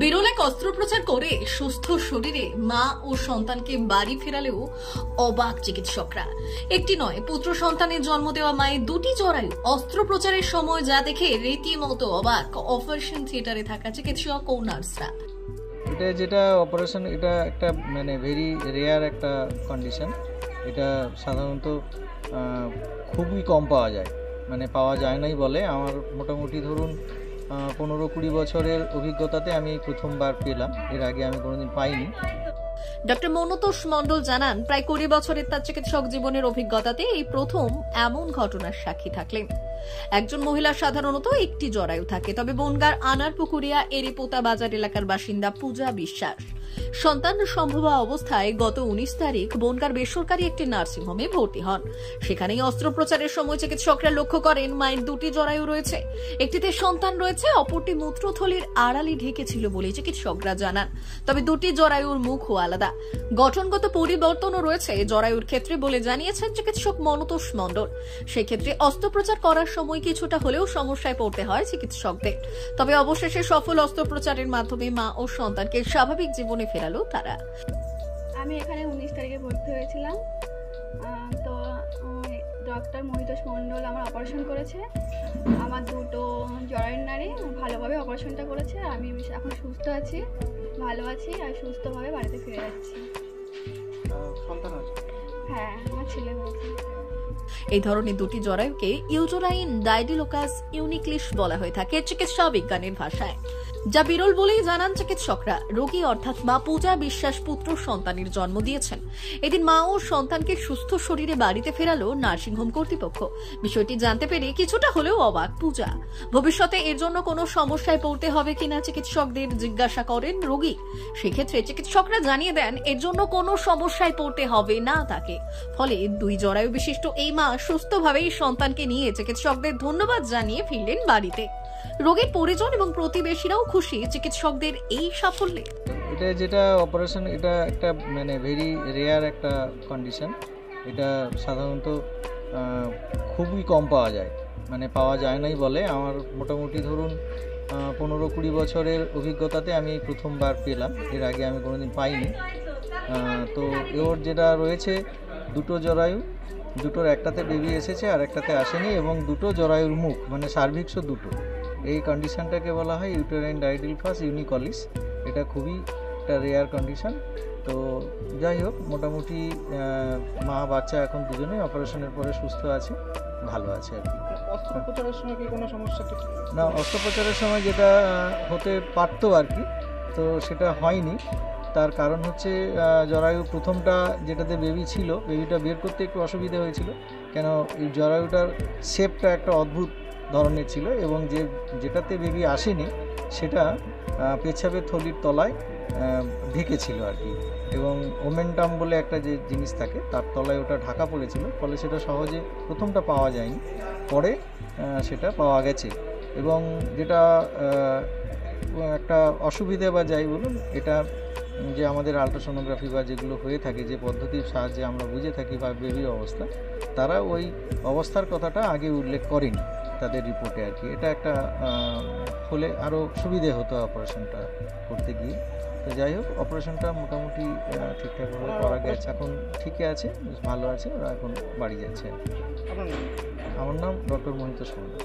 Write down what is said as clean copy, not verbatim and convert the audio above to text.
বিরল এক অস্ত্রোপচার করে সুস্থ শরীরে মা ও সন্তানকে বাড়ি ফেরালেও অবাক চিকিৎসকরা। একটি নয়, পুত্র সন্তানের জন্ম দেওয়া মায়ের দুটি জরায়ু অস্ত্রোপচারের সময় যা দেখে রীতিমতো অবাক অপারেশন থিয়েটারে থাকা চিকিৎসক ও নার্সরা। এটা যেটা অপারেশন, এটা একটা ভেরি রেয়ার একটা কন্ডিশন। এটা সাধারণত খুবই কম পাওয়া যায়, পাওয়া যায় নাই বলে। আমার মোটামুটি ধরুন 15-20 বছরের অভিজ্ঞতাতে আমি প্রথমবার পেলাম, এর আগে আমি কোনোদিন পাইনি। ডক্টর মনতোষ মণ্ডল জানান, প্রায় 20 বছরের তার চিকিৎসক জীবনের অভিজ্ঞতাতে এই প্রথম এমন ঘটনার সাক্ষী থাকলেন। একজন মহিলার সাধারণত একটি জরায়ু থাকে, তবে বনগাঁর আনারপুকুরিয়া এরিপোতা বাজার এলাকার বাসিন্দা পূজা বিশ্বাস সন্তান সম্ভবা অবস্থায় গত 19 তারিখ বনগাঁর বেসরকারি একটি নার্সিংহোমে ভর্তি হন। সেখানেই অস্ত্রোপচারের সময় চিকিৎসকরা লক্ষ্য করেন মায়ের দুটি জরায়ু রয়েছে, একটিতে সন্তান রয়েছে, অপরটি মূত্রথলির আড়ালে ঢেকেছিল বলে চিকিৎসকরা জানান। তবে দুটি জরায়ুর মুখও আলাদা, গঠনগত পরিবর্তনও রয়েছে জরায়ুর ক্ষেত্রে বলে জানিয়েছেন চিকিৎসক মনতোষ মণ্ডল। সেক্ষেত্রে অস্ত্রোপচার করার সময় কিছুটা হলেও সমস্যায় পড়তে হয় চিকিৎসকদের, তবে অবশেষে সফল অস্ত্রোপচারের মাধ্যমে মা ও সন্তানকে স্বাভাবিক জীবনে ফেরালো তারা। আমি এখানে 19 তারিখে ভর্তি হয়েছিলাম। তো ডক্টর মনতোষ মণ্ডল আমার অপারেশন করেছে। আমার দুটো জরায়ুর নাড়ি ভালোভাবে অপারেশনটা করেছে। আমি এখন সুস্থ আছি, ভালো আছি আর সুস্থভাবে বাড়িতে ফিরে যাচ্ছি। হ্যাঁ, আমার ছেলে হয়েছে। এই ধরনের দুটি জরায়ুকে ইউটেরাইন ডাইডিলোকাস ইউনিক্লিশ বলা হয়ে থাকে চিকিৎসা বিজ্ঞানের ভাষায়, যা বিরল বলেই জানান চিকিৎসকরা। রোগী অর্থাৎ মা পূজা বিশ্বাস পুত্র সন্তানের জন্ম দিয়েছেন। এদিন মা ও সন্তানকে সুস্থ শরীরে বাড়িতে ফেরালো নার্সিংহোম কর্তৃপক্ষ। বিষয়টি জানতে পেরে কিছুটা হলেও অবাক পূজা। ভবিষ্যতে এর জন্য কোনো সমস্যায় পড়তে হবে কিনা চিকিৎসকদের জিজ্ঞাসা করেন রোগী। সেক্ষেত্রে চিকিৎসকরা জানিয়ে দেন এর জন্য কোনো সমস্যায় পড়তে হবে না তাকে। ফলে দুই জরায়ু বিশিষ্ট এই মা সুস্থভাবেই সন্তানকে নিয়ে চিকিৎসকদের ধন্যবাদ জানিয়ে ফিরলেন বাড়িতে। রোগীর পরিজন এবং প্রতিবেশীরাও খুশি চিকিৎসকদের এই সাফল্যে। এটা যেটা অপারেশন, এটা একটা ভেরি রেয়ার একটা কন্ডিশন। এটা সাধারণত খুবই কম পাওয়া যায়, পাওয়া যায় নাই বলে। আমার মোটামুটি ধরুন 15-20 বছরের অভিজ্ঞতাতে আমি প্রথমবার পেলাম, এর আগে আমি কোনোদিন পাইনি। তো ওর যেটা রয়েছে দুটো জরায়ু, দুটোর একটাতে বেবি এসেছে আর একটাতে আসেনি, এবং দুটো জরায়ুর মুখ সার্ভিক্সও দুটো। এই কন্ডিশনটাকে বলা হয় ইউটেরাইন ডাইডিলোকাস ইউনিকলিস। এটা খুবই একটা রেয়ার কন্ডিশন। তো যাই হোক, মোটামুটি মা বাচ্চা এখন দুজনেই অপারেশনের পরে সুস্থ আছে, ভালো আছে আর কি। অস্ত্রোপচারের সময় কি কোনো সমস্যা? না, অস্ত্রোপচারের সময় যেটা হতে পারতো আর কি, তো সেটা হয়নি। তার কারণ হচ্ছে জরায়ু প্রথমটা যেটাতে বেবি ছিল, বেবিটা বের করতে একটু অসুবিধা হয়েছিল, কেন এই জরায়ুটার শেপটা একটা অদ্ভুত ধরনের ছিল, এবং যেটাতে বেবি আসেনি সেটা পেছাবের থলির তলায় ঢেকেছিল আর কি, এবং ওমেন্টাম বলে একটা যে জিনিস থাকে তার তলায় ওটা ঢাকা পড়েছিল, ফলে সেটা সহজে প্রথমটা পাওয়া যায়নি, পরে সেটা পাওয়া গেছে। এবং যেটা একটা অসুবিধা বা যাই বলুন, এটা যে আমাদের আল্ট্রাসোনোগ্রাফি বা যেগুলো হয়ে থাকে, যে পদ্ধতির সাহায্যে আমরা বুঝে থাকি বা বেবির অবস্থা, তারা ওই অবস্থার কথাটা আগে উল্লেখ করেনি তাদের রিপোর্টে আর কি। এটা একটা হলে আরও সুবিধে হতো অপারেশনটা করতে গিয়ে। তো যাই হোক, অপারেশনটা মোটামুটি ঠিকঠাকভাবে করা গেছে, এখন ঠিকই আছে, ভালো আছে, ওরা এখন বাড়ি যাচ্ছে। আমার নাম ডক্টর মনতোষ মণ্ডল।